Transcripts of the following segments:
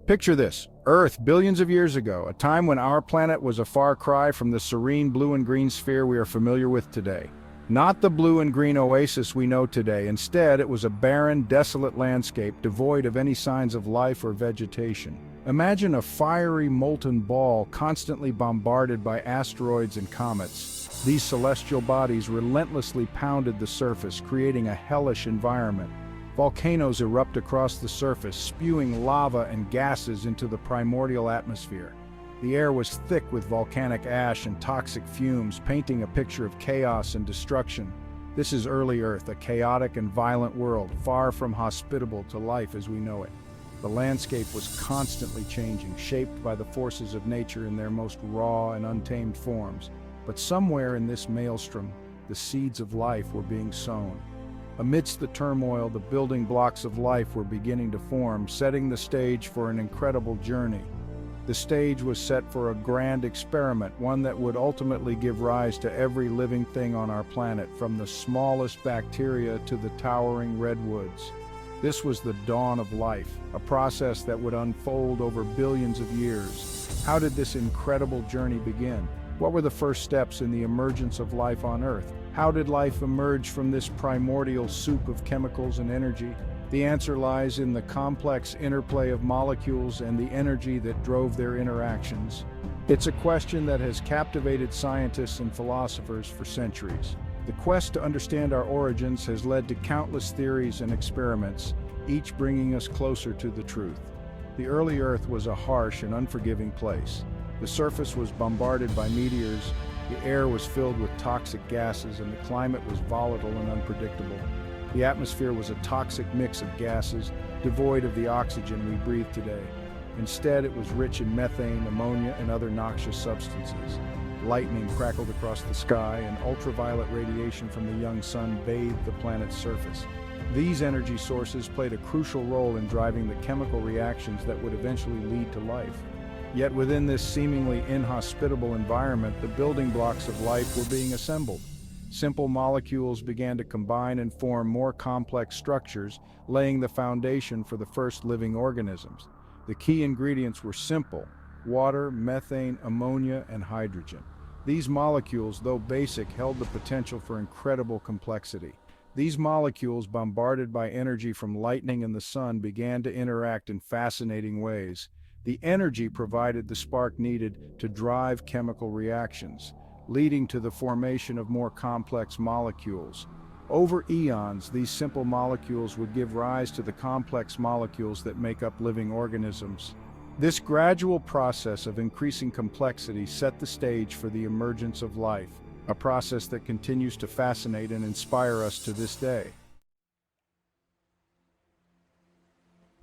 Picture this: Earth, billions of years ago, a time when our planet was a far cry from the serene blue and green sphere we are familiar with today. Not the blue and green oasis we know today. Instead, it was a barren, desolate landscape devoid of any signs of life or vegetation. Imagine a fiery, molten ball constantly bombarded by asteroids and comets. These celestial bodies relentlessly pounded the surface, creating a hellish environment. Volcanoes erupt across the surface, spewing lava and gases into the primordial atmosphere. The air was thick with volcanic ash and toxic fumes, painting a picture of chaos and destruction. This is early Earth, a chaotic and violent world, far from hospitable to life as we know it. The landscape was constantly changing, shaped by the forces of nature in their most raw and untamed forms. But somewhere in this maelstrom, the seeds of life were being sown. Amidst the turmoil, the building blocks of life were beginning to form, setting the stage for an incredible journey. The stage was set for a grand experiment, one that would ultimately give rise to every living thing on our planet, from the smallest bacteria to the towering redwoods. This was the dawn of life, a process that would unfold over billions of years. How did this incredible journey begin? What were the first steps in the emergence of life on Earth? How did life emerge from this primordial soup of chemicals and energy? The answer lies in the complex interplay of molecules and the energy that drove their interactions. It's a question that has captivated scientists and philosophers for centuries. The quest to understand our origins has led to countless theories and experiments, each bringing us closer to the truth. The early Earth was a harsh and unforgiving place. The surface was bombarded by meteors, the air was filled with toxic gases, and the climate was volatile and unpredictable. The atmosphere was a toxic mix of gases, devoid of the oxygen we breathe today. Instead, it was rich in methane, ammonia, and other noxious substances. Lightning crackled across the sky, and ultraviolet radiation from the young sun bathed the planet's surface. These energy sources played a crucial role in driving the chemical reactions that would eventually lead to life. Yet within this seemingly inhospitable environment, the building blocks of life were being assembled. Simple molecules began to combine and form more complex structures, laying the foundation for the first living organisms. The key ingredients were simple: water, methane, ammonia, and hydrogen. These molecules, though basic, held the potential for incredible complexity. These molecules, bombarded by energy from lightning and the sun, began to interact in fascinating ways. The energy provided the spark needed to drive chemical reactions, leading to the formation of more complex molecules. Over eons, these simple molecules would give rise to the complex molecules that make up living organisms. This gradual process of increasing complexity set the stage for the emergence of life, a process that continues to fascinate and inspire us to this day.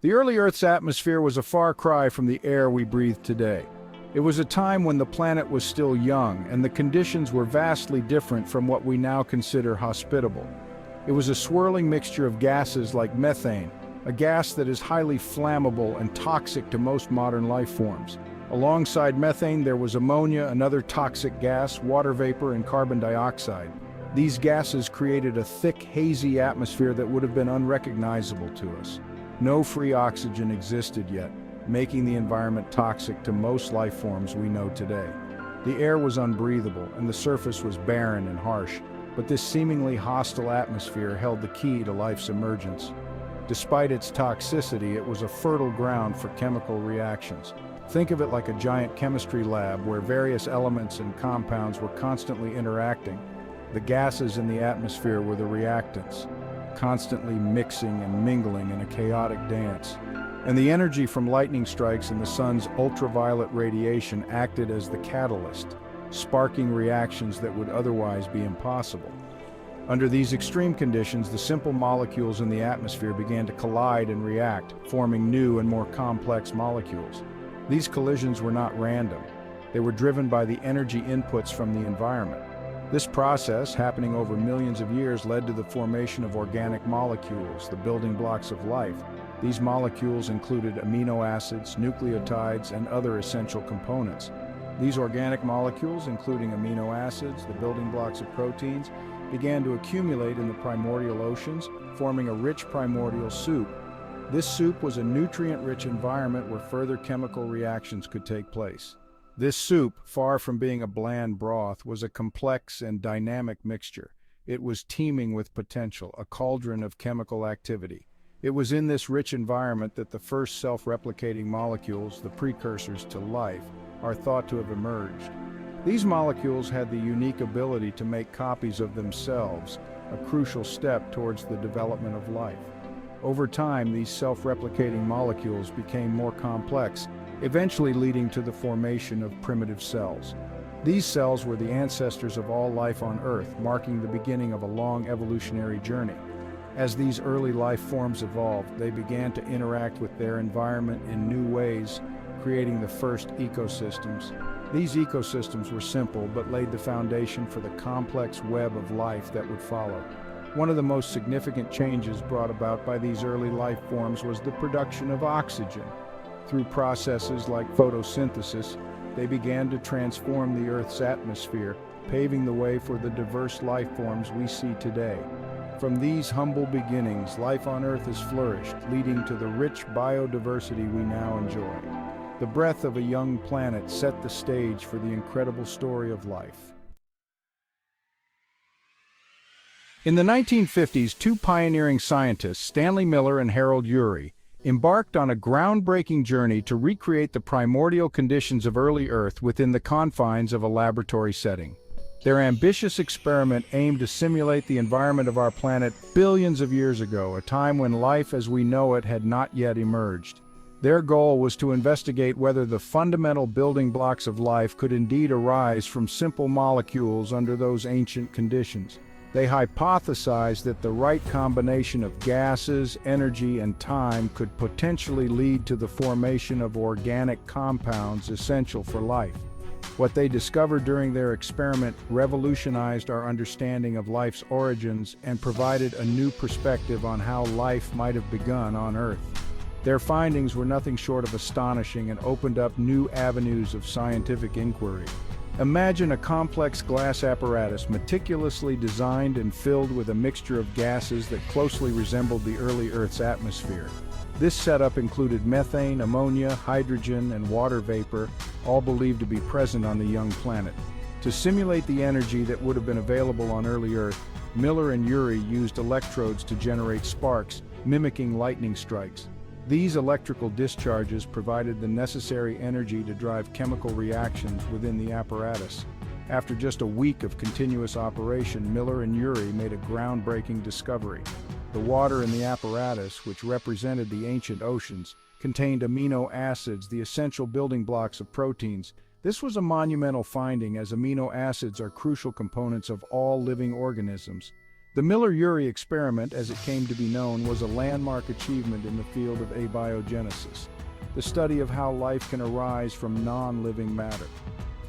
The early Earth's atmosphere was a far cry from the air we breathe today. It was a time when the planet was still young, and the conditions were vastly different from what we now consider hospitable. It was a swirling mixture of gases like methane, a gas that is highly flammable and toxic to most modern life forms. Alongside methane, there was ammonia, another toxic gas, water vapor, and carbon dioxide. These gases created a thick, hazy atmosphere that would have been unrecognizable to us. No free oxygen existed yet, making the environment toxic to most life forms we know today. The air was unbreathable, and the surface was barren and harsh, but this seemingly hostile atmosphere held the key to life's emergence. Despite its toxicity, it was a fertile ground for chemical reactions. Think of it like a giant chemistry lab where various elements and compounds were constantly interacting. The gases in the atmosphere were the reactants, constantly mixing and mingling in a chaotic dance. And the energy from lightning strikes and the sun's ultraviolet radiation acted as the catalyst, sparking reactions that would otherwise be impossible. Under these extreme conditions, the simple molecules in the atmosphere began to collide and react, forming new and more complex molecules. These collisions were not random. They were driven by the energy inputs from the environment. This process, happening over millions of years, led to the formation of organic molecules, the building blocks of life. These molecules included amino acids, nucleotides, and other essential components. These organic molecules, including amino acids, the building blocks of proteins, began to accumulate in the primordial oceans, forming a rich primordial soup. This soup was a nutrient-rich environment where further chemical reactions could take place. This soup, far from being a bland broth, was a complex and dynamic mixture. It was teeming with potential, a cauldron of chemical activity. It was in this rich environment that the first self-replicating molecules, the precursors to life, are thought to have emerged. These molecules had the unique ability to make copies of themselves, a crucial step towards the development of life. Over time, these self-replicating molecules became more complex, eventually leading to the formation of primitive cells. These cells were the ancestors of all life on Earth, marking the beginning of a long evolutionary journey. As these early life forms evolved, they began to interact with their environment in new ways, creating the first ecosystems. These ecosystems were simple but laid the foundation for the complex web of life that would follow. One of the most significant changes brought about by these early life forms was the production of oxygen. Through processes like photosynthesis, they began to transform the Earth's atmosphere, paving the way for the diverse life forms we see today. From these humble beginnings, life on Earth has flourished, leading to the rich biodiversity we now enjoy. The breath of a young planet set the stage for the incredible story of life. In the 1950s, two pioneering scientists, Stanley Miller and Harold Urey, embarked on a groundbreaking journey to recreate the primordial conditions of early Earth within the confines of a laboratory setting. Their ambitious experiment aimed to simulate the environment of our planet billions of years ago, a time when life as we know it had not yet emerged. Their goal was to investigate whether the fundamental building blocks of life could indeed arise from simple molecules under those ancient conditions. They hypothesized that the right combination of gases, energy, and time could potentially lead to the formation of organic compounds essential for life. What they discovered during their experiment revolutionized our understanding of life's origins and provided a new perspective on how life might have begun on Earth. Their findings were nothing short of astonishing and opened up new avenues of scientific inquiry. Imagine a complex glass apparatus meticulously designed and filled with a mixture of gases that closely resembled the early Earth's atmosphere. This setup included methane, ammonia, hydrogen, and water vapor, all believed to be present on the young planet. To simulate the energy that would have been available on early Earth, Miller and Urey used electrodes to generate sparks, mimicking lightning strikes. These electrical discharges provided the necessary energy to drive chemical reactions within the apparatus. After just a week of continuous operation, Miller and Urey made a groundbreaking discovery. The water in the apparatus, which represented the ancient oceans, contained amino acids, the essential building blocks of proteins. This was a monumental finding, as amino acids are crucial components of all living organisms. The Miller-Urey experiment, as it came to be known, was a landmark achievement in the field of abiogenesis, the study of how life can arise from non-living matter.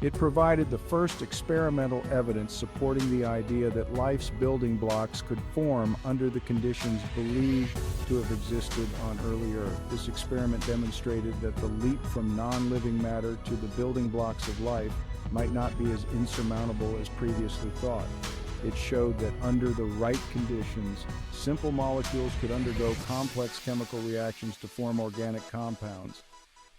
It provided the first experimental evidence supporting the idea that life's building blocks could form under the conditions believed to have existed on early Earth. This experiment demonstrated that the leap from non-living matter to the building blocks of life might not be as insurmountable as previously thought. It showed that under the right conditions, simple molecules could undergo complex chemical reactions to form organic compounds.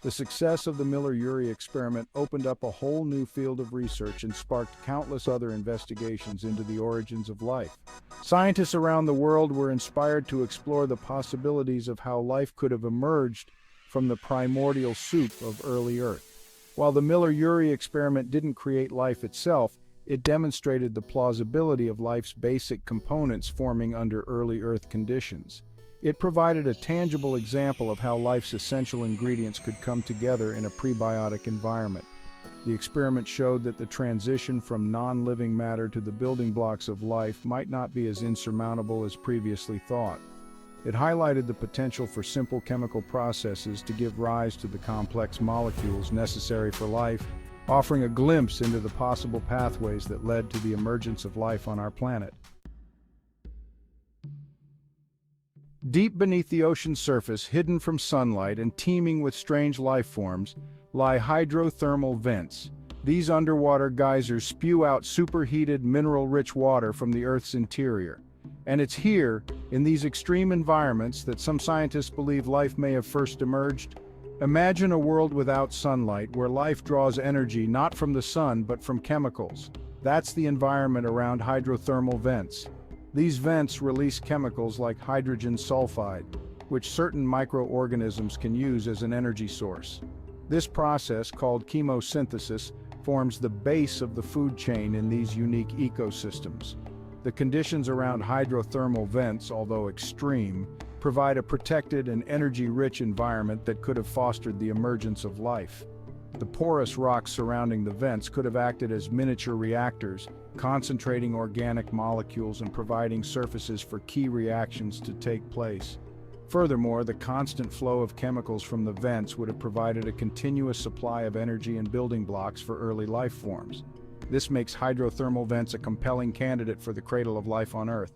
The success of the Miller-Urey experiment opened up a whole new field of research and sparked countless other investigations into the origins of life. Scientists around the world were inspired to explore the possibilities of how life could have emerged from the primordial soup of early Earth. While the Miller-Urey experiment didn't create life itself, it demonstrated the plausibility of life's basic components forming under early Earth conditions. It provided a tangible example of how life's essential ingredients could come together in a prebiotic environment. The experiment showed that the transition from non-living matter to the building blocks of life might not be as insurmountable as previously thought. It highlighted the potential for simple chemical processes to give rise to the complex molecules necessary for life, offering a glimpse into the possible pathways that led to the emergence of life on our planet. Deep beneath the ocean's surface, hidden from sunlight and teeming with strange life forms, lie hydrothermal vents. These underwater geysers spew out superheated, mineral-rich water from the Earth's interior. And it's here, in these extreme environments, that some scientists believe life may have first emerged. Imagine a world without sunlight, where life draws energy not from the sun but from chemicals. That's the environment around hydrothermal vents. These vents release chemicals like hydrogen sulfide, which certain microorganisms can use as an energy source. This process, called chemosynthesis, forms the base of the food chain in these unique ecosystems. The conditions around hydrothermal vents, although extreme, provide a protected and energy-rich environment that could have fostered the emergence of life. The porous rocks surrounding the vents could have acted as miniature reactors, concentrating organic molecules and providing surfaces for key reactions to take place. Furthermore, the constant flow of chemicals from the vents would have provided a continuous supply of energy and building blocks for early life forms. This makes hydrothermal vents a compelling candidate for the cradle of life on Earth.